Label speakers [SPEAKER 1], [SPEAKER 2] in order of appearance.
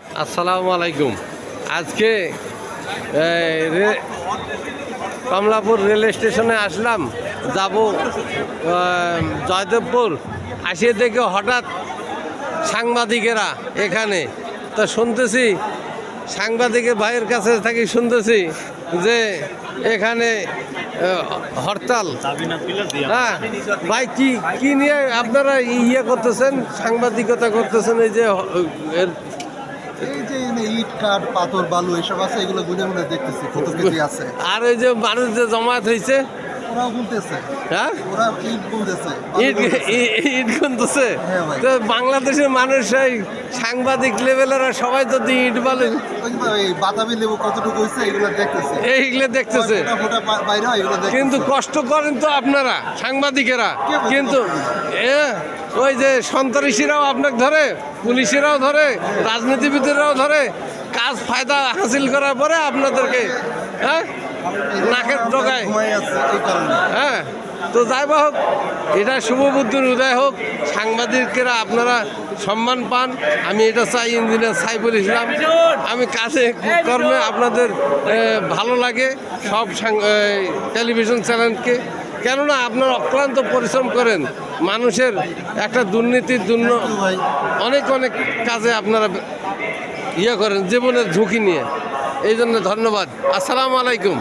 [SPEAKER 1] আসসালামু আলাইকুম। আজকে কমলাপুর রেল স্টেশনে আসলাম, যাব জয়দেবপুর। আসিয়ে দেখে হঠাৎ সাংবাদিকেরা এখানে, তো শুনতেছি সাংবাদিকের ভাইয়ের কাছে থাকি শুনতেছি যে এখানে হরতাল। হ্যাঁ ভাই, কি নিয়ে আপনারা ইয়ে করতেছেন, সাংবাদিকতা করতেছেন? এই যে
[SPEAKER 2] ইট কাঠ পাথর বালু এসব আছে, এগুলো গুনে গুনে দেখতেছি কত কেজি আছে।
[SPEAKER 1] আর ওই যে মানুষ যে জমায়েত হয়েছে,
[SPEAKER 2] ওরাও গুনতেছে।
[SPEAKER 1] হ্যাঁ,
[SPEAKER 2] ওরা ইট গুনতেছে,
[SPEAKER 1] ইট গুনতেছে।
[SPEAKER 2] হ্যাঁ ভাই।
[SPEAKER 1] তো বাংলাদেশের মানুষ এই সাংবাদিক লেভেলেরা সবাই যদি ইট বালু
[SPEAKER 2] ওই বাতাবি লেবু কতটুকু হয়েছে এগুলো দেখতেছে,
[SPEAKER 1] এইগুলো দেখতেছে।
[SPEAKER 2] ফোটা বাইরে হয়, এগুলো দেখতেছে।
[SPEAKER 1] কিন্তু কষ্ট করেন তো আপনারা সাংবাদিকেরা, কিন্তু ওই যে সন্ত্রাসীরাও আপনাকে ধরে, পুলিশেরাও ধরে, রাজনীতিবিদেরাও ধরে, কাজ ফায়দা হাসিল করার পরে আপনাদেরকে নাকের ডগায়। হ্যাঁ, তো যাই বা হোক, এটা শুভ বুদ্ধির উদয় হোক, সাংবাদিকেরা আপনারা সম্মান পান। আমি এটা চাই, ইঞ্জিনিয়ার সাইফুল ইসলাম। আমি কাজে কর্মে আপনাদের ভালো লাগে সব টেলিভিশন চ্যানেলকে, কেননা আপনারা অক্লান্ত পরিশ্রম করেন, মানুষের একটা দুর্নীতির জন্য অনেক কাজে আপনারা ইয়ে করেন, জীবনের ঝুঁকি নিয়ে। এই জন্য ধন্যবাদ। আসসালামু আলাইকুম।